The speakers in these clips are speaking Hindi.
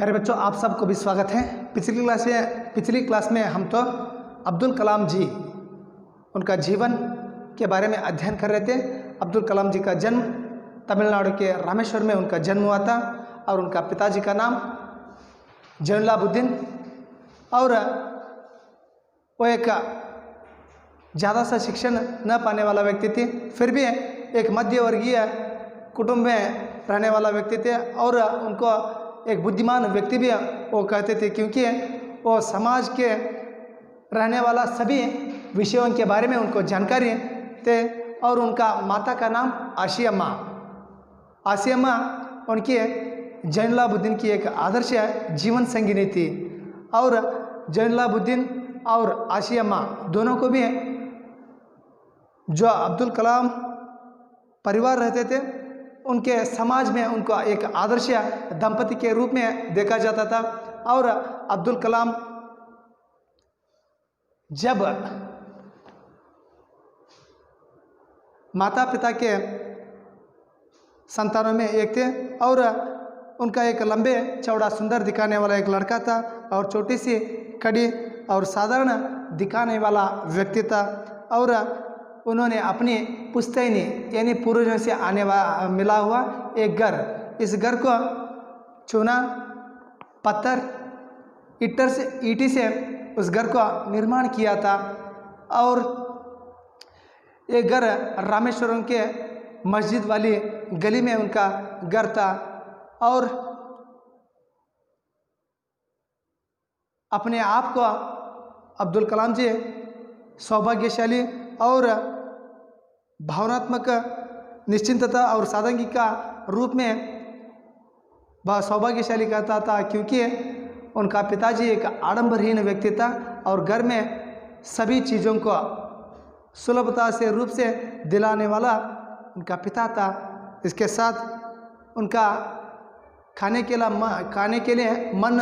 प्यारे बच्चों, आप सबको भी स्वागत है। पिछली क्लास में हम तो अब्दुल कलाम जी उनका जीवन के बारे में अध्ययन कर रहे थे। अब्दुल कलाम जी का जन्म तमिलनाडु के रामेश्वर में उनका जन्म हुआ था और उनका पिताजी का नाम जैनुलाब्दीन और वो एक ज़्यादा सा शिक्षण न पाने वाला व्यक्ति थे, फिर भी एक मध्य वर्गीय कुटुंब में रहने वाला व्यक्ति थे और उनको एक बुद्धिमान व्यक्ति भी वो कहते थे, क्योंकि वो समाज के रहने वाला सभी विषयों के बारे में उनको जानकारी थे। और उनका माता का नाम आसियम्मा उनकी जैनुलाब्दीन की एक आदर्श जीवन संगिनी थी। और जैनुलाब्दीन और आसियम्मा दोनों को भी जो अब्दुल कलाम परिवार रहते थे उनके समाज में उनको एक आदर्श दंपति के रूप में देखा जाता था। और अब्दुल कलाम जब माता पिता के संतानों में एक थे और उनका एक लंबे चौड़ा सुंदर दिखाने वाला एक लड़का था और छोटी सी कड़ी और साधारण दिखाने वाला व्यक्ति था। और उन्होंने अपनी पुश्तैनी यानी पूर्वजों से मिला हुआ एक घर, इस घर को चूना पत्थर ईंटी से उस घर का निर्माण किया था। और ये घर रामेश्वरम के मस्जिद वाली गली में उनका घर था। और अपने आप को अब्दुल कलाम जी सौभाग्यशाली और भावनात्मक निश्चिंतता और सादगी का रूप में सौभाग्यशाली कहता था, क्योंकि उनका पिताजी एक आडंबरहीन व्यक्ति था और घर में सभी चीज़ों को सुलभता से रूप से दिलाने वाला उनका पिता था। इसके साथ उनका खाने के लिए मन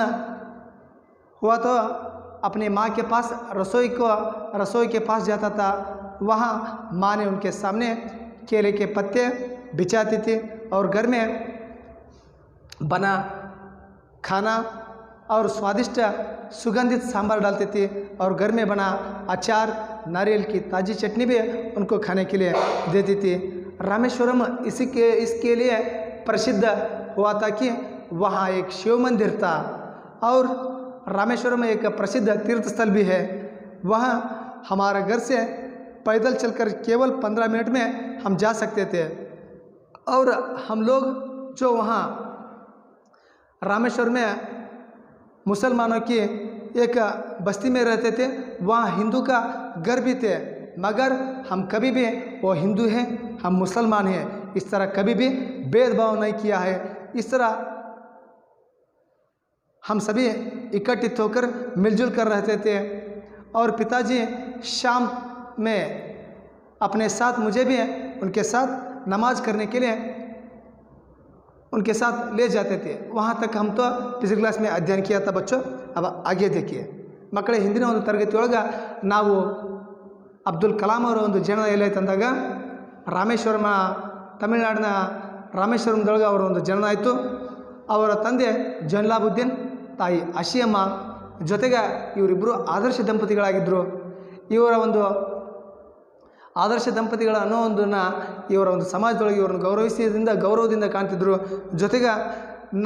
हुआ तो अपनी माँ के पास रसोई के पास जाता था। वहाँ माँ ने उनके सामने केले के पत्ते बिछाती थी और घर में बना खाना और स्वादिष्ट सुगंधित सांभर डालती थी और घर में बना अचार, नारियल की ताज़ी चटनी भी उनको खाने के लिए देती थी। रामेश्वरम इसके लिए प्रसिद्ध हुआ था कि वहाँ एक शिव मंदिर था और रामेश्वरम एक प्रसिद्ध तीर्थ स्थल भी है। वहाँ हमारे घर से पैदल चलकर केवल 15 मिनट में हम जा सकते थे। और हम लोग जो वहाँ रामेश्वर में मुसलमानों की एक बस्ती में रहते थे, वहाँ हिंदू का घर भी थे, मगर हम कभी भी वो हिंदू हैं हम मुसलमान हैं इस तरह कभी भी भेदभाव नहीं किया है। इस तरह हम सभी इकट्ठित होकर मिलजुल कर रहते थे। और पिताजी शाम में अपने साथ मुझे भी उनके साथ नमाज करने के लिए उनके साथ ले जाते थे। वहाँ तक हम तो पिछली क्लास में अध्ययन किया था बच्चों। अब आगे देखिए मಕ್ಕಳೇ, ಹಿಂದಿನ ಒಂದು ತರಗತಿಯೊಳಗೆ ನಾವು ಅಬ್ದುಲ್ ಕಲಾಂ ಅವರ ಒಂದು ಜನ್ಮ ಎಲ್ಲೈತೆ ಅಂದಾಗ ತಮಿಳುನಾಡಿನ ರಾಮೇಶ್ವರಂದೊಳಗೆ ಅವರ ಒಂದು ಜನ್ಮ ಆಯಿತು। ಅವರ ತಂದೆ ಜೈನುಲಾಬ್ದೀನ್, ತಾಯಿ ಆಸಿಯಮ್ಮ, ಜೊತೆಗೆ ಇವರಿಬ್ಬರು ಆದರ್ಶ ದಂಪತಿಗಳಾಗಿದ್ದರು। ಇವರ ಒಂದು ಆದರ್ಶ ದಂಪತಿಗಳ ಅನ್ನೋ ಒಂದನ್ನು ಇವರ ಒಂದು ಸಮಾಜದೊಳಗೆ ಇವರನ್ನು ಗೌರವದಿಂದ ಕಾಣ್ತಿದ್ರು। ಜೊತೆಗೆ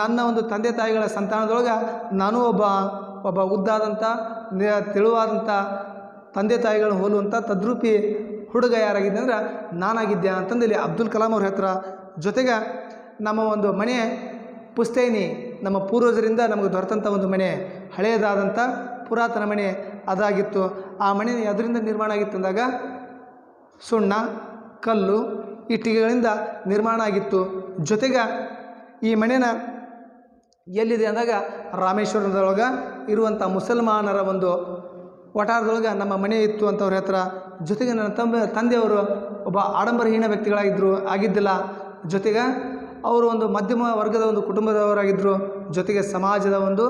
ನನ್ನ ಒಂದು ತಂದೆ ತಾಯಿಗಳ ಸಂತಾನದೊಳಗೆ ನಾನು ಒಬ್ಬ ಉದ್ದಾದಂಥ ತೆಳುವಾದಂಥ ತಂದೆ ತಾಯಿಗಳನ್ನ ಹೋಲುವಂಥ ತದ್ರೂಪಿ ಹುಡುಗ ಯಾರಾಗಿದ್ದೆ ಅಂದ್ರೆ ನಾನಾಗಿದ್ದೆ ಅಂತಂದು ಇಲ್ಲಿ ಅಬ್ದುಲ್ ಕಲಾಂ ಅವ್ರ ಹತ್ರ। ಜೊತೆಗೆ ನಮ್ಮ ಒಂದು ಮನೆ ಪುಸ್ತೈನಿ ನಮ್ಮ ಪೂರ್ವಜರಿಂದ ನಮಗೆ ದೊರೆತಂಥ ಒಂದು ಮನೆ, ಹಳೆಯದಾದಂಥ ಪುರಾತನ ಮನೆ ಅದಾಗಿತ್ತು। ಆ ಮನೆ ಅದರಿಂದ ನಿರ್ಮಾಣ ಆಗಿತ್ತು ಅಂದಾಗ ಸುಣ್ಣ, ಕಲ್ಲು, ಇಟ್ಟಿಗೆಗಳಿಂದ ನಿರ್ಮಾಣ ಆಗಿತ್ತು। ಜೊತೆಗೆ ಈ ಮನೆನ ಎಲ್ಲಿದೆ ಅಂದಾಗ ರಾಮೇಶ್ವರದೊಳಗೆ ಇರುವಂಥ ಮುಸಲ್ಮಾನರ ಒಂದು ವಠಾರದೊಳಗೆ ನಮ್ಮ ಮನೆ ಇತ್ತು ಅಂತವ್ರ ಹತ್ರ। ಜೊತೆಗೆ ನನ್ನ ತಂದೆಯವರು ಒಬ್ಬ ಆಡಂಬರಹೀನ ಆಗಿದ್ದಿಲ್ಲ, ಜೊತೆಗೆ ಅವರು ಒಂದು ಮಧ್ಯಮ ವರ್ಗದ ಒಂದು ಕುಟುಂಬದವರಾಗಿದ್ದರು। ಜೊತೆಗೆ ಸಮಾಜದ ಒಂದು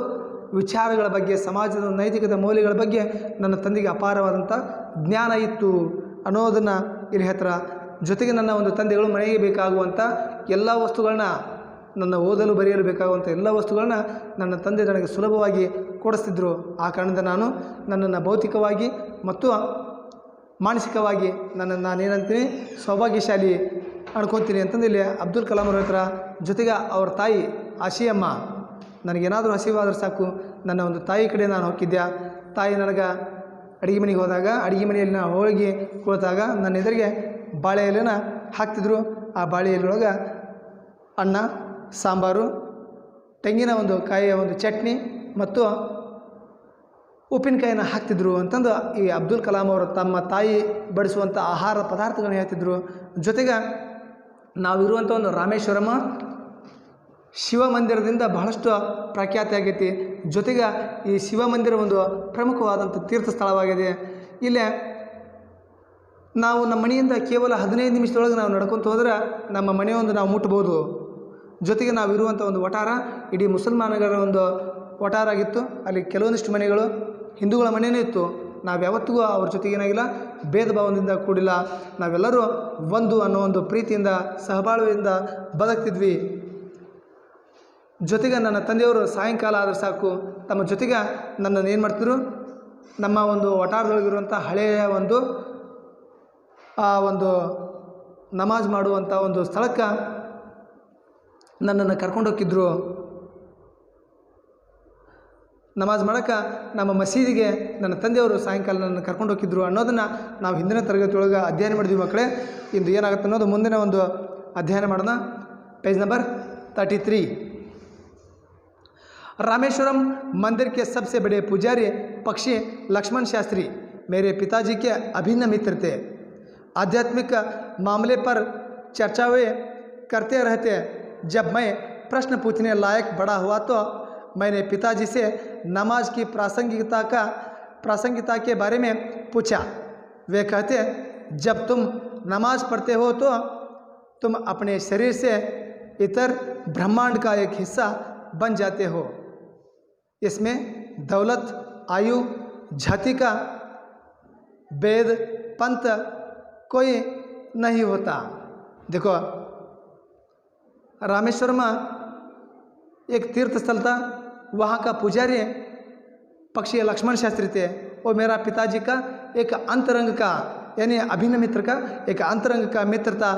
ವಿಚಾರಗಳ ಬಗ್ಗೆ, ಸಮಾಜದ ನೈತಿಕತೆ ಮೌಲ್ಯಗಳ ಬಗ್ಗೆ ನನ್ನ ತಂದೆಗೆ ಅಪಾರವಾದಂಥ ಜ್ಞಾನ ಇತ್ತು ಅನ್ನೋದನ್ನು ಇಲ್ಲಿ ಹತ್ರ। ಜೊತೆಗೆ ನನ್ನ ಒಂದು ತಂದೆಗಳು ಮನೆಗೆ ಬೇಕಾಗುವಂಥ ಎಲ್ಲ ವಸ್ತುಗಳನ್ನ ನನ್ನ ಓದಲು ಬರೆಯಲು ಬೇಕಾಗುವಂಥ ಎಲ್ಲ ವಸ್ತುಗಳನ್ನ ನನ್ನ ತಂದೆ ನನಗೆ ಸುಲಭವಾಗಿ ಕೊಡಿಸ್ತಿದ್ರು. ಆ ಕಾರಣದಿಂದ ನನ್ನನ್ನು ಭೌತಿಕವಾಗಿ ಮತ್ತು ಮಾನಸಿಕವಾಗಿ ನಾನೇನಂತೀನಿ ಸೌಭಾಗ್ಯಶಾಲಿ ಅನ್ಕೊತೀನಿ ಅಂತಂದು ಇಲ್ಲಿ ಅಬ್ದುಲ್ ಕಲಾಂ ಅವ್ರ ಹತ್ರ, ಜೊತೆಗೆ ಅವ್ರ ತಾಯಿ ಆಶಿಯಮ್ಮ, ನನಗೇನಾದರೂ ಹಸಿವಾದ್ರೆ ಸಾಕು ನನ್ನ ಒಂದು ತಾಯಿ ಕಡೆ ನಾನು ಹೋಗಿದ್ದೆ. ತಾಯಿ ನನಗೆ ಅಡುಗೆ ಮನೆಗೆ ಹೋದಾಗ ಅಡುಗೆ ಮನೆಯಲ್ಲಿ ನಾನು ಹೋಳಿಗೆ ಕುಳಿತಾಗ ನನ್ನ ಎದುರಿಗೆ ಬಾಳೆ ಎಲೆನ ಹಾಕ್ತಿದ್ರು. ಆ ಬಾಳೆ ಎಲೆಯೊಳಗೆ ಅನ್ನ, ಸಾಂಬಾರು, ತೆಂಗಿನ ಒಂದು ಕಾಯಿಯ ಒಂದು ಚಟ್ನಿ ಮತ್ತು ಉಪ್ಪಿನಕಾಯಿನ ಹಾಕ್ತಿದ್ರು ಅಂತಂದು ಈ ಅಬ್ದುಲ್ ಕಲಾಂ ಅವರು ತಮ್ಮ ತಾಯಿ ಬಡಿಸುವಂಥ ಆಹಾರ ಪದಾರ್ಥಗಳನ್ನ ಹೇಳ್ತಿದ್ರು. ಜೊತೆಗೆ ನಾವಿರುವಂಥ ಒಂದು ರಾಮೇಶ್ವರಮ ಶಿವ ಮಂದಿರದಿಂದ ಬಹಳಷ್ಟು ಪ್ರಖ್ಯಾತಿ ಆಗೈತಿ. ಜೊತೆಗೆ ಈ ಶಿವ ಮಂದಿರ ಒಂದು ಪ್ರಮುಖವಾದಂಥ ತೀರ್ಥ ಸ್ಥಳವಾಗಿದೆ. ಇಲ್ಲೇ ನಾವು ನಮ್ಮ ಮನೆಯಿಂದ ಕೇವಲ 15 ನಿಮಿಷದೊಳಗೆ ನಾವು ನಡ್ಕೊತ ಹೋದ್ರೆ ನಮ್ಮ ಮನೆಯೊಂದು ನಾವು ಮುಟ್ಬೋದು. ಜೊತೆಗೆ ನಾವಿರುವಂಥ ಒಂದು ವಠಾರ ಇಡೀ ಮುಸಲ್ಮಾನರ ಒಂದು ವಠಾರ ಆಗಿತ್ತು. ಅಲ್ಲಿ ಕೆಲವೊಂದಿಷ್ಟು ಮನೆಗಳು ಹಿಂದೂಗಳ ಮನೆಯೂ ಇತ್ತು. ನಾವು ಯಾವತ್ತಿಗೂ ಅವ್ರ ಜೊತೆಗೇನಾಗಿಲ್ಲ, ಭೇದ ಭಾವದಿಂದ ಕೂಡಿಲ್ಲ. ನಾವೆಲ್ಲರೂ ಒಂದು ಅನ್ನೋ ಒಂದು ಪ್ರೀತಿಯಿಂದ ಸಹಬಾಳ್ವೆಯಿಂದ ಬದುಕ್ತಿದ್ವಿ. ಜೊತೆಗೆ ನನ್ನ ತಂದೆಯವರು ಸಾಯಂಕಾಲ ಆದರೆ ಸಾಕು ತಮ್ಮ ಜೊತೆಗೆ ನನ್ನನ್ನು ಏನು ಮಾಡ್ತಿದ್ರು, ನಮ್ಮ ಒಂದು ವಠಾರದೊಳಗಿರುವಂಥ ಹಳೆಯ ಒಂದು ನಮಾಜ್ ಮಾಡುವಂಥ ಒಂದು ಸ್ಥಳಕ್ಕೆ ನನ್ನನ್ನು ಕರ್ಕೊಂಡು ಹೋಗಿದ್ರು. ನಮಾಜ್ ಮಾಡೋಕ್ಕೆ ನಮ್ಮ ಮಸೀದಿಗೆ ನನ್ನ ತಂದೆಯವರು ಸಾಯಂಕಾಲ ನನ್ನ ಕರ್ಕೊಂಡು ಹೋಗಿದ್ರು ಅನ್ನೋದನ್ನು ನಾವು ಹಿಂದಿನ ತರಗತಿಯೊಳಗೆ ಅಧ್ಯಯನ ಮಾಡಿದ್ವಿ ಮಕ್ಕಳೇ. ಇಂದು ಏನಾಗುತ್ತೆ ಅನ್ನೋದು ಮುಂದಿನ ಒಂದು ಅಧ್ಯಯನ ಮಾಡೋಣ. Page number 33। रामेश्वरम मंदिर के सबसे बड़े पुजारी पक्षी लक्ष्मण शास्त्री मेरे पिताजी के अभिन्न मित्र थे। आध्यात्मिक मामले पर चर्चाएं करते रहते। जब मैं प्रश्न पूछने लायक बड़ा हुआ तो मैंने पिताजी से नमाज की प्रासंगिकता के बारे में पूछा। वे कहते, जब तुम नमाज पढ़ते हो तो तुम अपने शरीर से इतर ब्रह्मांड का एक हिस्सा बन जाते हो। इसमें दौलत, आयु, जाति का भेद, पंथ कोई नहीं होता। देखो, रामेश्वरम एक तीर्थ स्थल था। वहाँ का पुजारी पक्षी लक्ष्मण शास्त्री थे। वो मेरा पिताजी का एक अंतरंग का यानी अभिन्न मित्र का एक अंतरंग का मित्र था।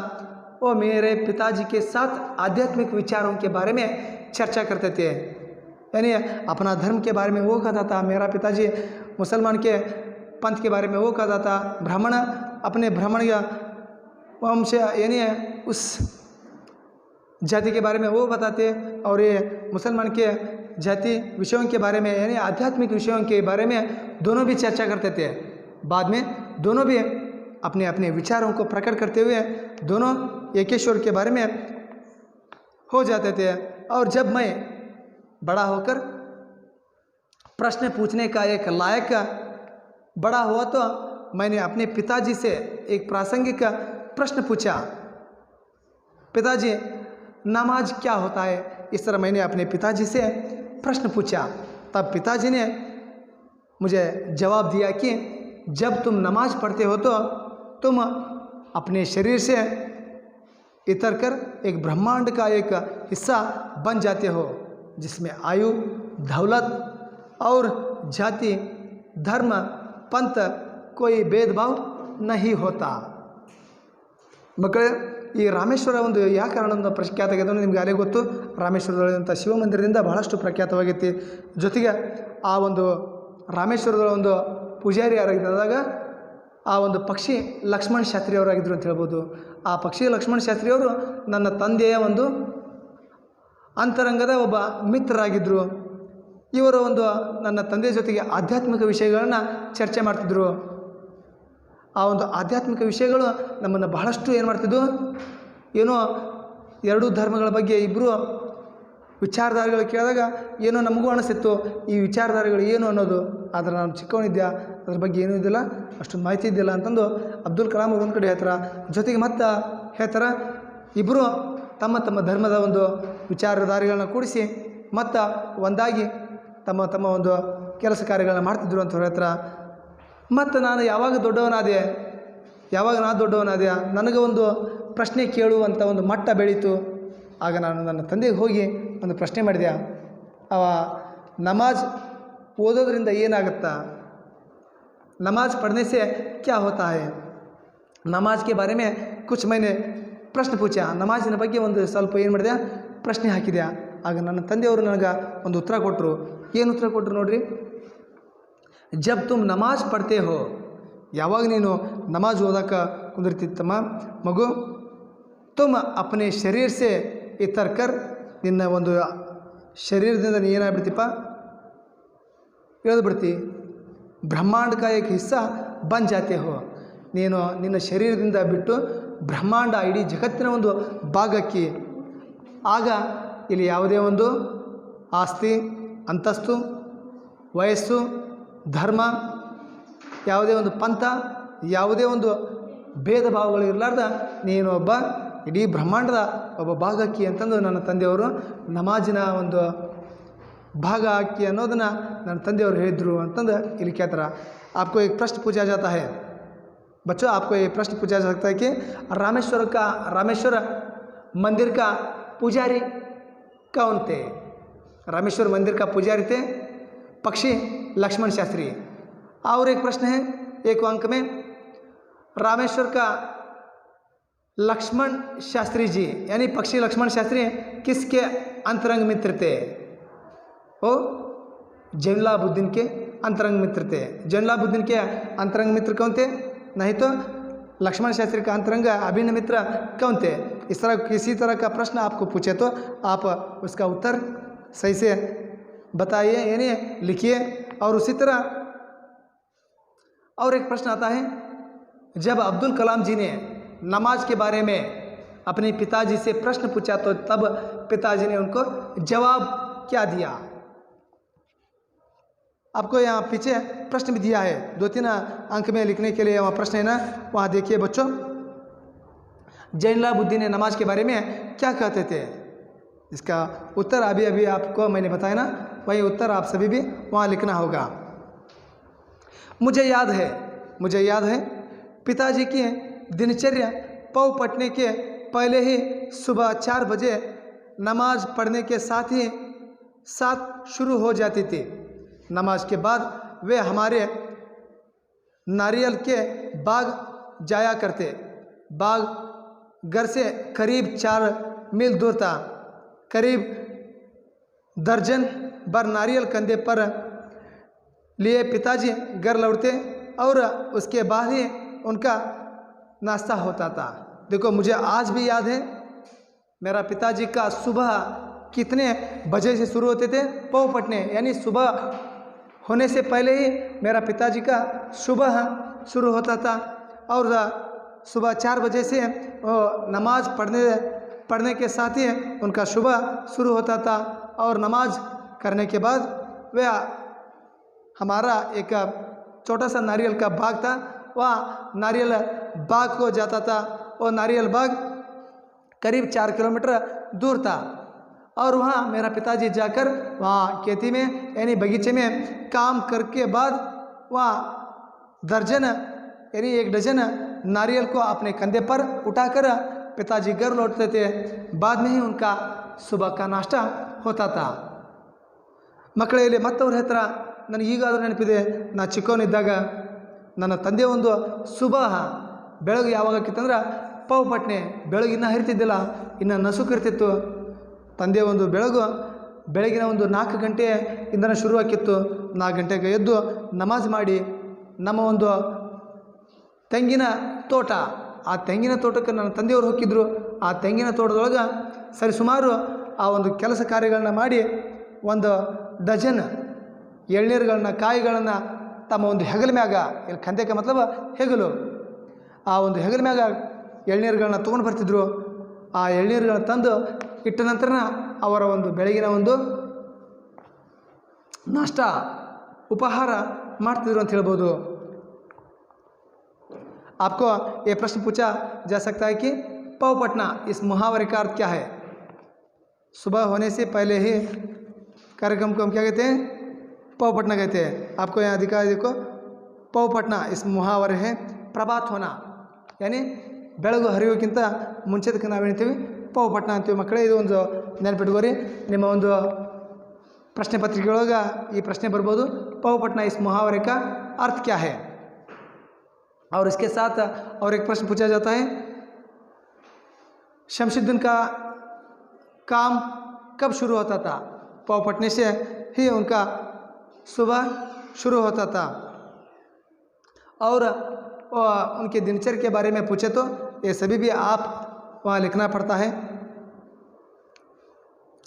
वो मेरे पिताजी के साथ आध्यात्मिक विचारों के बारे में चर्चा करते थे। यानी अपना धर्म के बारे में वो कहता था। मेरा पिताजी मुसलमान के पंथ के बारे में वो कहता था। ब्राह्मण अपने ब्राह्मण या वंश यानी उस जाति के बारे में वो बताते, और ये मुसलमान के जाति विषयों के बारे में यानी आध्यात्मिक विषयों के बारे में दोनों भी चर्चा करते थे। बाद में दोनों भी अपने अपने विचारों को प्रकट करते हुए दोनों एकेश्वर के बारे में हो जाते थे। और जब मैं बड़ा होकर प्रश्न पूछने का एक लायक बड़ा हुआ तो मैंने अपने पिताजी से एक प्रासंगिक प्रश्न पूछा। पिताजी, नमाज क्या होता है? इस तरह मैंने अपने पिताजी से प्रश्न पूछा। तब पिताजी ने मुझे जवाब दिया कि जब तुम नमाज पढ़ते हो तो तुम अपने शरीर से इतर कर एक ब्रह्मांड का एक हिस्सा बन जाते हो, जिसमें आयु, दौलत और जाति, धर्म, पंथ कोई भेदभाव नहीं होता। ಮಕ್ಕಳೇ, ಈ ರಾಮೇಶ್ವರ ಒಂದು ಯಾವ ಕಾರಣದಿಂದ ಪ್ರಖ್ಯಾತ ಆಗಿದೆ ಅಂದರೆ ನಿಮಗೆ ಅಲ್ಲೇ ಗೊತ್ತು. ರಾಮೇಶ್ವರದಲ್ಲಿರುವಂಥ ಶಿವ ಮಂದಿರದಿಂದ ಬಹಳಷ್ಟು ಪ್ರಖ್ಯಾತವಾಗೈತಿ. ಜೊತೆಗೆ ಆ ಒಂದು ರಾಮೇಶ್ವರದ ಒಂದು ಪೂಜಾರಿ ಯಾರಾಗಿದ್ದಾಗ ಆ ಒಂದು ಪಕ್ಷಿ ಲಕ್ಷ್ಮಣ ಶಾಸ್ತ್ರಿ ಅವರಾಗಿದ್ದರು ಅಂತ ಹೇಳ್ಬೋದು. ಆ ಪಕ್ಷಿ ಲಕ್ಷ್ಮಣ ಶಾಸ್ತ್ರಿಯವರು ನನ್ನ ತಂದೆಯ ಒಂದು ಅಂತರಂಗದ ಒಬ್ಬ ಮಿತ್ರರಾಗಿದ್ದರು. ಇವರು ಒಂದು ನನ್ನ ತಂದೆಯ ಜೊತೆಗೆ ಆಧ್ಯಾತ್ಮಿಕ ವಿಷಯಗಳನ್ನು ಚರ್ಚೆ ಮಾಡ್ತಿದ್ರು. ಆ ಒಂದು ಆಧ್ಯಾತ್ಮಿಕ ವಿಷಯಗಳು ನಮ್ಮನ್ನು ಬಹಳಷ್ಟು ಏನು ಮಾಡ್ತಿದ್ವು, ಏನೋ ಎರಡೂ ಧರ್ಮಗಳ ಬಗ್ಗೆ ಇಬ್ಬರು ವಿಚಾರಧಾರೆಗಳು ಕೇಳಿದಾಗ ಏನೋ ನಮಗೂ ಅನಿಸ್ತಿತ್ತು ಈ ವಿಚಾರಧಾರೆಗಳು ಏನು ಅನ್ನೋದು. ಆದರೆ ನಾನು ಚಿಕ್ಕವನಿದ್ದೆ, ಅದ್ರ ಬಗ್ಗೆ ಏನೂ ಇದ್ದಿಲ್ಲ, ಅಷ್ಟೊಂದು ಮಾಹಿತಿ ಇದ್ದಿಲ್ಲ ಅಂತಂದು ಅಬ್ದುಲ್ ಕಲಾಂ ಅವರು ಒಂದು ಕಡೆ ಹೇಳ್ತಾರೆ. ಜೊತೆಗೆ ಮತ್ತು ಹೇಳ್ತಾರೆ, ಇಬ್ಬರು ತಮ್ಮ ತಮ್ಮ ಧರ್ಮದ ಒಂದು ವಿಚಾರಧಾರೆಗಳನ್ನ ಕೂಡಿಸಿ ಮತ್ತು ಒಂದಾಗಿ ತಮ್ಮ ತಮ್ಮ ಒಂದು ಕೆಲಸ ಕಾರ್ಯಗಳನ್ನ ಮಾಡ್ತಿದ್ರು ಅಂತ ಹೇಳ್ತಾರೆ. ಮತ್ತು ನಾನು ಯಾವಾಗ ದೊಡ್ಡವನಾದೆ ನನಗೆ ಒಂದು ಪ್ರಶ್ನೆ ಕೇಳುವಂಥ ಒಂದು ಮಟ್ಟ ಬೆಳೀತು. ಆಗ ನಾನು ನನ್ನ ತಂದೆಗೆ ಹೋಗಿ ಒಂದು ಪ್ರಶ್ನೆ ಮಾಡಿದೆ, ಅವ ನಮಾಜ್ ಓದೋದ್ರಿಂದ ಏನಾಗುತ್ತಾ, नमाज पढ़ने से क्या होता है, नमाज के बारे में कुछ मैंने ಪ್ರಶ್ನೆ पूछा, ನಮಾಜಿನ ಬಗ್ಗೆ ಒಂದು ಸ್ವಲ್ಪ ಏನು ಮಾಡಿದೆ ಪ್ರಶ್ನೆ ಹಾಕಿದೆ. ಆಗ ನನ್ನ ತಂದೆಯವರು ನನಗೆ ಒಂದು ಉತ್ತರ ಕೊಟ್ಟರು. ಏನು ಉತ್ತರ ಕೊಟ್ಟರು ನೋಡ್ರಿ, ಜಬ್ ತುಮ್ ನಮಾಜ್ ಪಡ್ತೆ ಹೋ, ಯಾವಾಗ ನೀನು ನಮಾಜ್ ಓದಕ್ಕೆ ಕುಂದಿರ್ತಿತ್ತಮ್ಮ ಮಗು, ತುಮ್ ಅಪ್ನೆ ಶರೀರ ಸೆ ಇತರ್ ಕರ್, ನಿನ್ನ ಒಂದು ಶರೀರದಿಂದ ನೀ ಏನಾಗ್ಬಿಡ್ತೀಪ್ಪ ಇಳಿದ್ಬಿಡ್ತಿ, ಬ್ರಹ್ಮಾಂಡ का एक हिस्सा बन जाते हो, ನೀನು ನಿನ್ನ ಶರೀರದಿಂದ ಬಿಟ್ಟು ಬ್ರಹ್ಮಾಂಡ ಇಡೀ ಜಗತ್ತಿನ ಒಂದು ಭಾಗಕ್ಕೆ. ಆಗ ಇಲ್ಲಿ ಯಾವುದೇ ಒಂದು ಆಸ್ತಿ, ಅಂತಸ್ತು, ವಯಸ್ಸು, ಧರ್ಮ, ಯಾವುದೇ ಒಂದು ಪಂಥ, ಯಾವುದೇ ಒಂದು ಭೇದ ಭಾವಗಳು ಇರಲಾರ್ದ ನೀನು ಒಬ್ಬ ಇಡೀ ಬ್ರಹ್ಮಾಂಡದ ಒಬ್ಬ ಭಾಗಕ್ಕೆ ಅಂತಂದು ನನ್ನ ತಂದೆಯವರು ನಮಾಜಿನ ಒಂದು ಭಾಗ ಹಾಕಿ ಅನ್ನೋದನ್ನು ನನ್ನ ತಂದೆಯವರು ಹೇಳಿದರು ಅಂತಂದು ಇಲ್ಲಿ ಕೇಳ್ತಾರೆ. आपको एक प्रश्न पूछा जाता है बच्चों, आपको ये प्रश्न पूछा जा सकता है कि रामेश्वर मंदिर का पुजारी कौन थे? रामेश्वर मंदिर का पुजारी थे पक्षी लक्ष्मण शास्त्री. और एक प्रश्न है एक अंक में, रामेश्वर का लक्ष्मण शास्त्री जी यानी पक्षी लक्ष्मण शास्त्री किसके अंतरंग मित्र थे? वो जैनुलाब्दीन के अंतरंग मित्र थे. जैनुलाब्दीन के अंतरंग मित्र कौन थे? नहीं तो लक्ष्मण शास्त्री का अंतरंग अभिन्न मित्र कौन थे? इस तरह किसी तरह का प्रश्न आपको पूछे तो आप उसका उत्तर सही से बताइए यानी लिखिए. और उसी तरह और एक प्रश्न आता है, जब अब्दुल कलाम जी ने नमाज के बारे में अपने पिताजी से प्रश्न पूछा तो तब पिताजी ने उनको जवाब क्या दिया? आपको यहाँ पीछे प्रश्न भी दिया है, 2-3 अंक में लिखने के लिए वहाँ प्रश्न है ना, वहाँ देखिए बच्चों. जैनुलाब्दीन ने नमाज के बारे में क्या कहते थे? इसका उत्तर अभी अभी आपको मैंने बताया ना, वही उत्तर आप सभी भी वहाँ लिखना होगा. मुझे याद है पिताजी की दिनचर्या पाँव पटने के पहले ही सुबह 4 बजे नमाज पढ़ने के साथ शुरू हो जाती थी. नमाज के बाद वे हमारे नारियल के बाग जाया करते. बाग घर से करीब 4 मील दूर था. करीब दर्जन भर नारियल कंधे पर लिए पिताजी घर लौटते और उसके बाद ही उनका नाश्ता होता था. देखो मुझे आज भी याद है मेरा पिताजी का सुबह कितने बजे से शुरू होते थे पाँव पटने, यानी सुबह होने से पहले ही मेरा पिताजी का सुबह शुरू होता था और सुबह 4 बजे से नमाज पढ़ने के साथ ही उनका सुबह शुरू होता था. और नमाज करने के बाद वह हमारा एक छोटा सा नारियल का बाग था, वह नारियल बाग को जाता था. और नारियल बाग करीब 4 किलोमीटर दूर था और वहाँ मेरा पिताजी जाकर वहाँ खेती में यानी बगीचे में काम करके बाद वहाँ दर्जन यानी 1 डजन नारियल को अपने कंधे पर उठाकर पिताजी घर लौटते थे. बाद में ही उनका सुबह का नाश्ता होता था. ಮಕ್ಕಳೇ, ಇಲ್ಲಿ ಮತ್ತವ್ರ ಹತ್ರ ನನಗೆ ಈಗಾದರೂ ನೆನಪಿದೆ, ನಾ ಚಿಕ್ಕವನಿದ್ದಾಗ ನನ್ನ ತಂದೆ ಒಂದು ಸುಬಹ ಬೆಳಗ್ಗೆ ಯಾವಾಗ ಆಕಿತ್ತಂದ್ರೆ ಪಾವು ಪಟ್ನೆ ಬೆಳಗ್ಗೆ ಇನ್ನೂ ಹರಿತಿದ್ದಿಲ್ಲ, ಇನ್ನು ನಸುಕಿರ್ತಿತ್ತು. ತಂದೆ ಒಂದು ಬೆಳಗಿನ ಒಂದು 4 ಗಂಟೆಯಿಂದನೇ ಶುರುವಾಗಿತ್ತು. 4 ಗಂಟೆಗೆ ಎದ್ದು ನಮಾಜ್ ಮಾಡಿ ನಮ್ಮ ಒಂದು ತೆಂಗಿನ ತೋಟ, ಆ ತೆಂಗಿನ ತೋಟಕ್ಕೆ ನನ್ನ ತಂದೆಯವರು ಹೋಗಿದ್ದರು. ಆ ತೆಂಗಿನ ತೋಟದೊಳಗೆ ಸರಿಸುಮಾರು ಆ ಒಂದು ಕೆಲಸ ಕಾರ್ಯಗಳನ್ನ ಮಾಡಿ 1 ಡಜನ್ ಎಳ್ನೀರುಗಳನ್ನ ಕಾಯಿಗಳನ್ನು ತಮ್ಮ ಒಂದು ಹೆಗಲ ಮ್ಯಾಗ, ಇಲ್ಲಿ ಕಂದೆಕ ಮತ್ಲಬ ಹೆಗಲು, ಆ ಒಂದು ಹೆಗಲ ಮ್ಯಾಗ ಎಳ್ನೀರುಗಳನ್ನ ತೊಗೊಂಡು ಬರ್ತಿದ್ರು. ಆ ಎಳ್ನೀರುಗಳನ್ನ ತಂದು ಇಟ್ಟ ನಂತರ ಅವರ ಒಂದು ಬೆಳಗಿನ ಒಂದು ನಾಷ್ಟ ಉಪಹಾರ ಮಾಡ್ತಿದ್ರು ಅಂತ ಹೇಳ್ಬೋದು. आपको ये प्रश्न पूछा जा सकता है कि पाव पटना इस मुहावरे का अर्थ क्या है? सुबह होने से पहले ही कार्यक्रम को हम क्या कहते हैं? पाव पटना कहते हैं. आपको यहाँ दिखा देखो, पाव पटना इस मुहावरे है प्रभात होना, यानी ಬೆಳಗು ಹರಿಯೋಕ್ಕಿಂತ ಮುಂಚೆದಕ್ಕೆ ನಾವು ಹೇಳ್ತೀವಿ ಪಾವುಪಟ್ನ ಅಂತೀವಿ ಮಕ್ಕಳೇ. ಇದು ಒಂದು ನೆನಪಿಟ್ಕೋರಿ. ನಿಮ್ಮ ಒಂದು प्रश्न पत्रिका ये प्रश्न बर्ಬೋದು पावपटना इस मुहावरे का अर्थ क्या है। और इसके साथ और एक प्रश्न पूछा जाता है, शमशुद्दीन का काम कब शुरू होता था। पावपटने से ही उनका सुबह शुरू होता था। और उनके दिनचर्या के बारे में पूछे तो ये सभी भी आप वहाँ लिखना पड़ता है।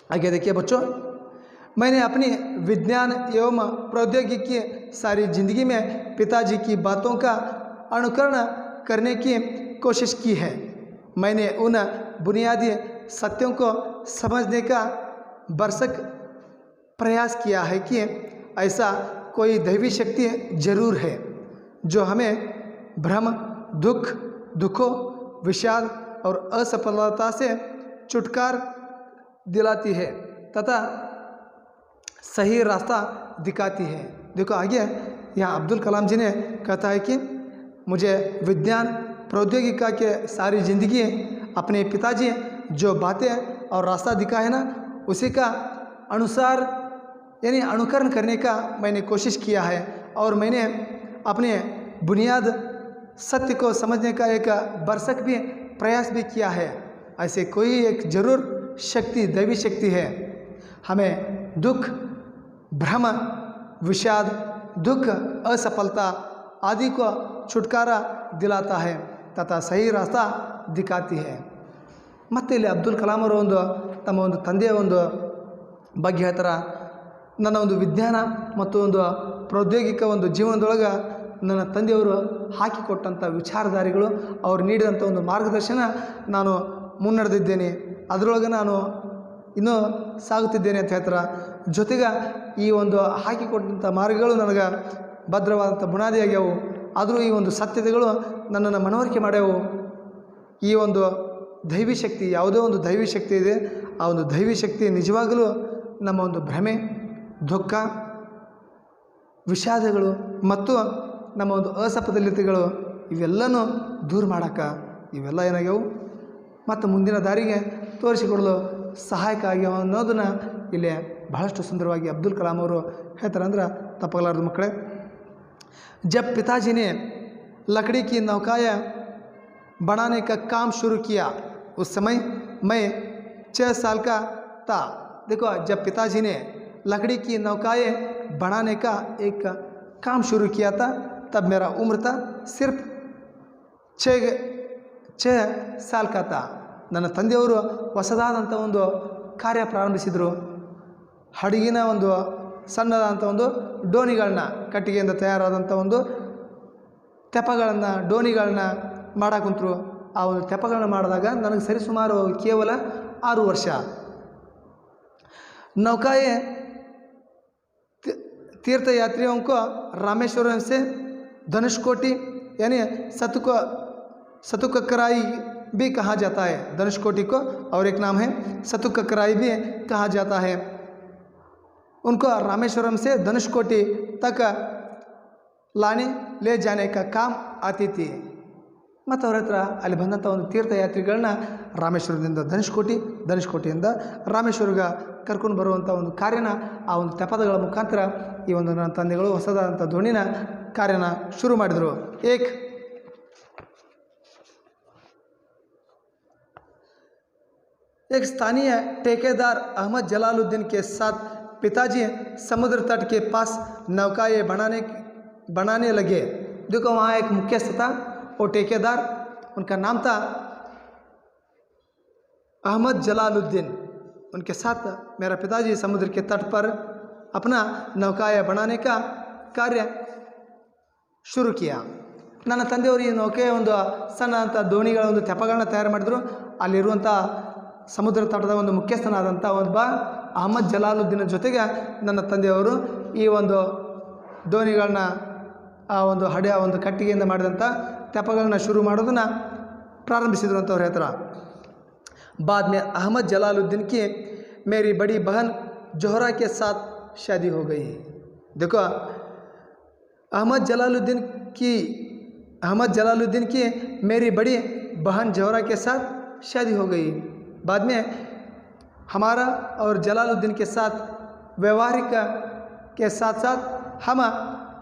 आगे देखिए बच्चों, मैंने अपनी विज्ञान एवं प्रौद्योगिकी सारी जिंदगी में पिताजी की बातों का अनुकरण करने की कोशिश की है। मैंने उन बुनियादी सत्यों को समझने का भरसक प्रयास किया है कि ऐसा कोई दैवी शक्ति जरूर है जो हमें भ्रम, दुखों, विषाद और असफलता से छुटकारा दिलाती है तथा सही रास्ता दिखाती है। देखो आगे यहाँ अब्दुल कलाम जी ने कहता है कि मुझे विज्ञान प्रौद्योगिकी के सारी ज़िंदगी अपने पिताजी जो बातें और रास्ता दिखा है ना, उसी का अनुसार यानी अनुकरण करने का मैंने कोशिश किया है। और मैंने अपने बुनियाद सत्य को समझने का एक भरसक भी प्रयास भी किया है। ऐसे कोई एक जरूर शक्ति, दैवी शक्ति है, हमें दुख, भ्रम, विषाद, दुख, असफलता आदि को छुटकारा दिलाता है तथा सही रास्ता दिखाती है। ಮತ್ತೆ ಇಲ್ಲಿ ಅಬ್ದುಲ್ ಕಲಾಂ ಅವರು ತಮ್ಮ ಒಂದು ತಂದೆಯ ಒಂದು ಬಗ್ಗೆ ಹೇಳ್ತಾರೆ, ನನ್ನ ಒಂದು ವಿಜ್ಞಾನ ಮತ್ತು ಒಂದು ಪ್ರೌದ್ಯೋಗಿಕ ಒಂದು ಜೀವನದೊಳಗೆ ನನ್ನ ತಂದೆಯವರು ಹಾಕಿಕೊಟ್ಟಂಥ ವಿಚಾರಧಾರೆಗಳು, ಅವರು ನೀಡಿದಂಥ ಒಂದು ಮಾರ್ಗದರ್ಶನ ನಾನು ಮುನ್ನಡೆದಿದ್ದೇನೆ, ಅದರೊಳಗೆ ನಾನು ಇನ್ನೂ ಸಾಗುತ್ತಿದ್ದೇನೆ ಅಂತ ಹೇಳ್ತಾರೆ. ಜೊತೆಗೆ ಈ ಒಂದು ಹಾಕಿಕೊಟ್ಟಂಥ ಮಾರ್ಗಗಳು ನನಗೆ ಭದ್ರವಾದಂಥ ಬುನಾದಿಯಾಗ್ಯಾವು. ಆದರೂ ಈ ಒಂದು ಸತ್ಯತೆಗಳು ನನ್ನನ್ನು ಮನವರಿಕೆ ಮಾಡ್ಯಾವು. ಈ ಒಂದು ದೈವಿ ಶಕ್ತಿ, ಯಾವುದೋ ಒಂದು ದೈವಿ ಶಕ್ತಿ ಇದೆ, ಆ ಒಂದು ದೈವಿ ಶಕ್ತಿ ನಿಜವಾಗಲೂ ನಮ್ಮ ಒಂದು ಭ್ರಮೆ, ದುಃಖ, ವಿಷಾದಗಳು ಮತ್ತು ನಮ್ಮ ಒಂದು ಅಸಫಲತೆಗಳು ಇವೆಲ್ಲನೂ ದೂರ ಮಾಡೋಕ್ಕೆ ಇವೆಲ್ಲ ಏನಾಗ್ಯಾವು ಮತ್ತು ಮುಂದಿನ ದಾರಿಗೆ ತೋರಿಸಿಕೊಡಲು ಸಹಾಯಕ ಆಗ್ಯಾವ ಅನ್ನೋದನ್ನು ಇಲ್ಲಿ ಬಹಳಷ್ಟು ಸುಂದರವಾಗಿ ಅಬ್ದುಲ್ ಕಲಾಂ ಅವರು ಹೇಳ್ತಾರೆ. ಅಂದ್ರೆ ತಪ್ಪಾಗಲಾರದು ಮಕ್ಕಳೇ. जब पिताजी ने लकड़ी की नौकाएं बनाने का काम शुरू किया उस समय मैं 6 साल का था। देखो, जब पिताजी ने लकड़ी की नौकाएं बनाने का एक काम शुरू किया था तब मेरा उम्र था सिर्फ 6 साल का था। ನನ್ನ ತಂದೆಯವರು ಹೊಸದಾದಂಥ ಒಂದು ಕಾರ್ಯ ಪ್ರಾರಂಭಿಸಿದರು. ಹಡಗಿನ ಒಂದು ಸಣ್ಣದಾದಂಥ ಒಂದು ಡೋಣಿಗಳನ್ನ, ಕಟ್ಟಿಗೆಯಿಂದ ತಯಾರಾದಂಥ ಒಂದು ತೆಪ್ಪಗಳನ್ನು, ಡೋಣಿಗಳನ್ನ ಮಾಡಾಕುಂತರು. ಆ ಒಂದು ತೆಪ್ಪಗಳನ್ನ ಮಾಡಿದಾಗ ನನಗೆ ಸರಿಸುಮಾರು ಕೇವಲ 6 ವರ್ಷ. नौकाएं तीर्थयात्रियों को रामेश्वरम से धनुषकोटी यानी सतुककराई भी कहा जाता है। धनुषकोटी को और एक नाम है सतुककराई भी कहा जाता है। उनको रामेश्वरम से धनुषकोटी तक लाने ले जाने का काम आती थी। ಮತ್ತು ಅವ್ರ ಹತ್ರ ಅಲ್ಲಿ ಬಂದಂಥ ಒಂದು ತೀರ್ಥಯಾತ್ರಿಗಳನ್ನ ರಾಮೇಶ್ವರದಿಂದ ಧನುಷ್ಕೋಟಿಯಿಂದ ರಾಮೇಶ್ವರಗೆ ಕರ್ಕೊಂಡು ಬರುವಂಥ ಒಂದು ಕಾರ್ಯನ ಆ ಒಂದು ತೆಪದಗಳ ಮುಖಾಂತರ ಈ ಒಂದು ನನ್ನ ತಂದೆಗಳು ಹೊಸದಾದಂಥ ದೋಣಿನ ಕಾರ್ಯನ ಶುರು ಮಾಡಿದರು. एक स्थानीय ठेकेदार अहमद जलालुद्दीन के साथ पिताजी समुद्र तट के पास नौकाएं बनाने लगे। देखो, वहाँ एक मुख्यस्थ था, वो ठेकेदार, उनका नाम था अहमद जलालुद्दीन। उनके साथ मेरा पिताजी समुद्र के तट पर अपना नौकाएं बनाने का कार्य शुरू किया। ನನ್ನ ತಂದೆಯವರು ಈ ನೌಕೆ ಒಂದು ಸಣ್ಣ ಅಂತ ದೋಣಿಗಳ ಒಂದು ತೆಪ್ಪಗಳನ್ನ ತಯಾರು ಮಾಡಿದ್ರು. ಅಲ್ಲಿರುವಂಥ ಸಮುದ್ರ ತಟದ ಒಂದು ಮುಖ್ಯಸ್ಥನಾದಂಥ ಒಬ್ಬ ಅಹಮದ್ ಜಲಾಲುದ್ದೀನ ಜೊತೆಗೆ ನನ್ನ ತಂದೆಯವರು ಈ ಒಂದು ದೋಣಿಗಳನ್ನ ಆ ಒಂದು ಹಳೆಯ ಒಂದು ಕಟ್ಟಿಗೆಯಿಂದ ಮಾಡಿದಂಥ ತೆಪ್ಪಗಳನ್ನ ಶುರು ಮಾಡೋದನ್ನು ಪ್ರಾರಂಭಿಸಿದ್ರು ಅಂತ ಅವ್ರು ಹೇಳ್ತಾರೆ. बाद में अहमद जलालुद्दीन की मेरी बड़ी बहन जोहरा के साथ शादी हो गई। देखो, अहमद जलालुद्दीन की मेरी बड़ी बहन जोहरा के साथ शादी हो गई। बाद में हमारा और जलालुद्दीन के साथ व्यवहारिक के साथ साथ हम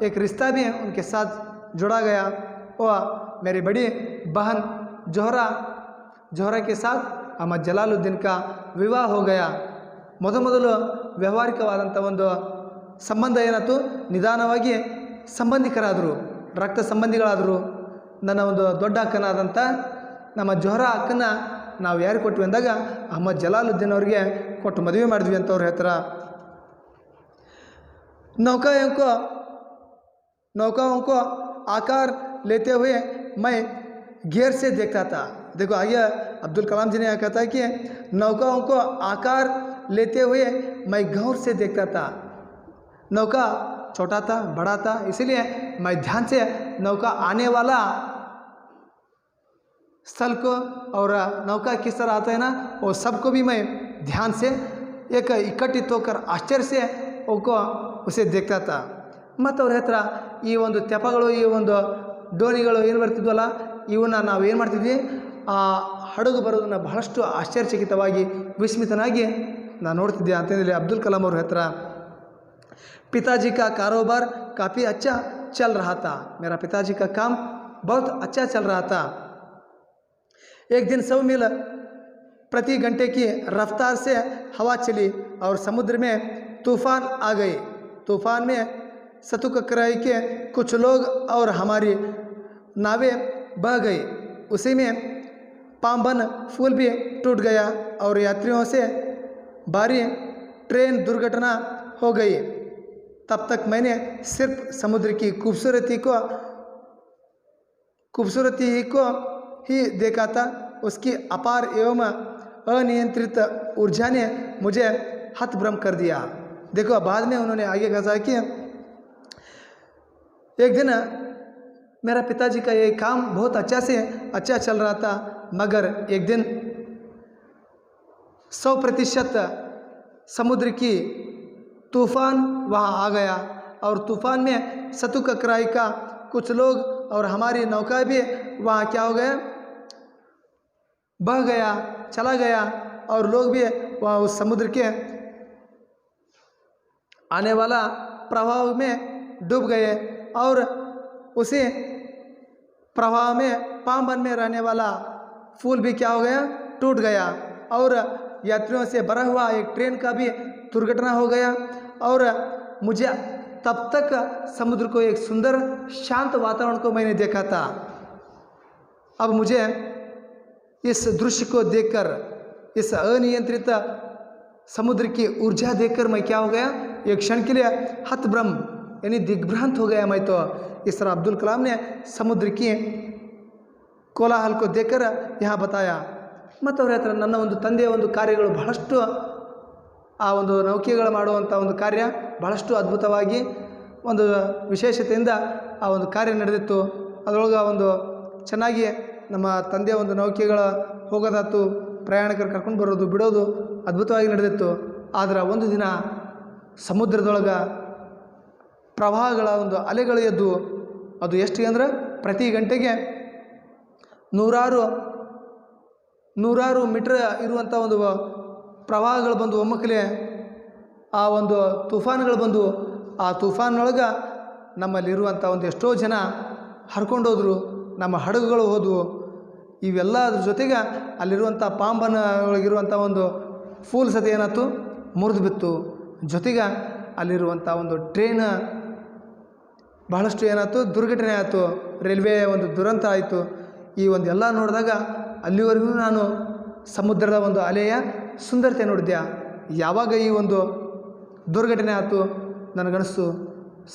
एक रिश्ता भी उनके साथ जुड़ा गया। वह मेरी बड़ी बहन जोहरा के साथ अहमद जलालुद्दीन का विवाह हो गया। ಮೊದಲು ವ್ಯಾವಹಾರಿಕವಾದಂಥ ಒಂದು ಸಂಬಂಧ ಏನಾಯ್ತು, ನಿಧಾನವಾಗಿ ಸಂಬಂಧಿಕರಾದರು, ರಕ್ತ ಸಂಬಂಧಿಗಳಾದರು. ನನ್ನ ಒಂದು ದೊಡ್ಡ ಅಕ್ಕನಾದಂಥ ನಮ್ಮ ಜೋಹರಾ ಅಕ್ಕನ ನಾವು ಯಾರು ಕೊಟ್ವಿ ಅಂದಾಗ ಅಹಮದ್ ಜಲಾಲುದ್ದೀನ್ ಅವ್ರಿಗೆ ಕೊಟ್ಟು ಮದುವೆ ಮಾಡಿದ್ವಿ ಅಂತ ಅವ್ರು ಹೇಳ್ತಾರೆ. नौकाओं को आकार लेते हुए मैं घेर से देखता था। देखो आगे अब्दुल कलाम जी ने कहता है कि नौकाओं को आकार लेते हुए मैं गौर से देखता था। नौका छोटा था, बड़ा था, इसलिए मैं ध्यान से नौका आने वाला स्थल को और नौका किस तरह आता है ना, वो सबको भी मैं ध्यान से एक इकट्ठित होकर आश्चर्य से उसे देखता था. ಮತ್ತು ಅವ್ರ ಹತ್ರ ಈ ಒಂದು ತೆಪಗಳು, ಈ ಒಂದು ಡೋಣಿಗಳು ಏನು ಬರ್ತಿದ್ವಲ್ಲ, ಇವನ್ನ ನಾವು ಏನು ಮಾಡ್ತಿದ್ವಿ, ಆ ಹಡಗು ಬರೋದನ್ನು ಬಹಳಷ್ಟು ಆಶ್ಚರ್ಯಚಕಿತವಾಗಿ ವಿಸ್ಮಿತನಾಗಿ ನಾನು ನೋಡ್ತಿದ್ದೆ ಅಂತಂದೇಳಿ ಅಬ್ದುಲ್ ಕಲಾಂ ಅವ್ರ ಹತ್ರ. पिताजी का कारोबार काफ़ी अच्छा चल रहा था. मेरा पिताजी का काम बहुत अच्छा चल रहा था. एक दिन 100 मील प्रति घंटे की रफ्तार से हवा चली और समुद्र में तूफान आ गए. तूफान में सतुकराई के कुछ लोग और हमारी नावें बह गई. उसी में पामबन पुल भी टूट गया और यात्रियों से भारी ट्रेन दुर्घटना हो गई. तब तक मैंने सिर्फ समुद्र की खूबसूरती को ही देखा था. उसकी अपार एवं अनियंत्रित ऊर्जा ने मुझे हतभ्रम कर दिया. देखो बाद में उन्होंने आगे कहा कि एक दिन मेरा पिताजी का ये काम बहुत अच्छा चल रहा था, मगर एक दिन 100% समुद्र की तूफ़ान वहाँ आ गया और तूफ़ान में सतुकराई का कुछ लोग और हमारी नौका भी वहाँ क्या हो गया, बह गया, चला गया और लोग भी वहाँ उस समुद्र के आने वाला प्रवाह में डूब गए और उसी प्रवाह में पामबन में रहने वाला पुल भी क्या हो गया, टूट गया और यात्रियों से भरा हुआ एक ट्रेन का भी दुर्घटना हो गया. और मुझे तब तक समुद्र को एक सुंदर शांत वातावरण को मैंने देखा था. अब मुझे इस दृश्य को देखकर, इस अनियंत्रित समुद्र की ऊर्जा देखकर मैं क्या हो गया, एक क्षण के लिए हतभ्रम यानी दिग्भ्रांत हो गया मैं. तो इस तरह अब्दुल कलाम ने समुद्र की कोलाहल को देखकर यहाँ बताया. ಮತ್ತು ಅವ್ರ ಹತ್ರ ನನ್ನ ಒಂದು ತಂದೆಯ ಒಂದು ಕಾರ್ಯಗಳು ಬಹಳಷ್ಟು, ಆ ಒಂದು ನೌಕೆಗಳು ಮಾಡುವಂಥ ಒಂದು ಕಾರ್ಯ ಬಹಳಷ್ಟು ಅದ್ಭುತವಾಗಿ ಒಂದು ವಿಶೇಷತೆಯಿಂದ ಆ ಒಂದು ಕಾರ್ಯ ನಡೆದಿತ್ತು. ಅದರೊಳಗೆ ಒಂದು ಚೆನ್ನಾಗಿ ನಮ್ಮ ತಂದೆಯ ಒಂದು ನೌಕೆಗಳ ಹೋಗೋದಾತು, ಪ್ರಯಾಣಿಕರು ಕರ್ಕೊಂಡು ಬರೋದು ಬಿಡೋದು ಅದ್ಭುತವಾಗಿ ನಡೆದಿತ್ತು. ಆದರೆ ಒಂದು ದಿನ ಸಮುದ್ರದೊಳಗೆ ಪ್ರವಾಹಗಳ ಒಂದು ಅಲೆಗಳು ಎದ್ದು, ಅದು ಎಷ್ಟು ಅಂದರೆ ಪ್ರತಿ ಗಂಟೆಗೆ ನೂರಾರು ಮೀಟರ್ ಇರುವಂಥ ಒಂದು ಪ್ರವಾಹಗಳು ಬಂದು ಒಮ್ಮಕ್ಕಲೇ ಆ ಒಂದು ತುಫಾನ್ಗಳು ಬಂದು, ಆ ತುಫಾನೊಳಗೆ ನಮ್ಮಲ್ಲಿರುವಂಥ ಒಂದು ಎಷ್ಟೋ ಜನ ಹರ್ಕೊಂಡೋದ್ರು, ನಮ್ಮ ಹಡಗುಗಳು ಹೋದವು. ಇವೆಲ್ಲ ಅದ್ರ ಜೊತೆಗೆ ಅಲ್ಲಿರುವಂಥ ಪಾಂಬನ ಒಳಗಿರುವಂಥ ಒಂದು ಫೂಲ್ ಸತಿ ಏನಾಯ್ತು, ಮುರಿದು ಬಿತ್ತು. ಜೊತೆಗೆ ಅಲ್ಲಿರುವಂಥ ಒಂದು ಟ್ರೈನ್ ಬಹಳಷ್ಟು ಏನಾಯ್ತು, ದುರ್ಘಟನೆ ಆಯಿತು, ರೈಲ್ವೆ ಒಂದು ದುರಂತ ಆಯಿತು. ಈ ಒಂದು ಎಲ್ಲ ನೋಡಿದಾಗ ಅಲ್ಲಿವರೆಗೂ ನಾನು ಸಮುದ್ರದ ಒಂದು ಅಲೆಯ ಸುಂದರತೆ ನೋಡಿದ್ದೆ. ಯಾವಾಗ ಈ ಒಂದು ದುರ್ಘಟನೆ ಆಯಿತು, ನನಗನಿಸ್ತು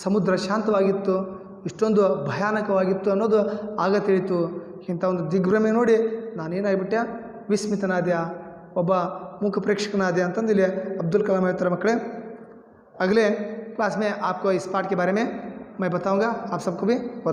ಸಮುದ್ರ ಶಾಂತವಾಗಿತ್ತು, ಇಷ್ಟೊಂದು ಭಯಾನಕವಾಗಿತ್ತು ಅನ್ನೋದು ಆಗ ತಿಳಿತು. ಇಂಥ ಒಂದು ದಿಗ್ಭ್ರಮೆ ನೋಡಿ ನಾನೇನಾಗ್ಬಿಟ್ಟೆ, ವಿಸ್ಮಿತನಾದ್ಯ, ಒಬ್ಬ ಮೂಕ ಪ್ರೇಕ್ಷಕನಾದ್ಯ ಅಂತಂದು ಇಲ್ಲಿ ಅಬ್ದುಲ್ ಕಲಾಂ ಹೇಳ್ತಾರೆ. ಮಕ್ಕಳೇ, अगले क्लास में आपको इस पाठ के बारे में मैं बताऊंगा, आप सबको भी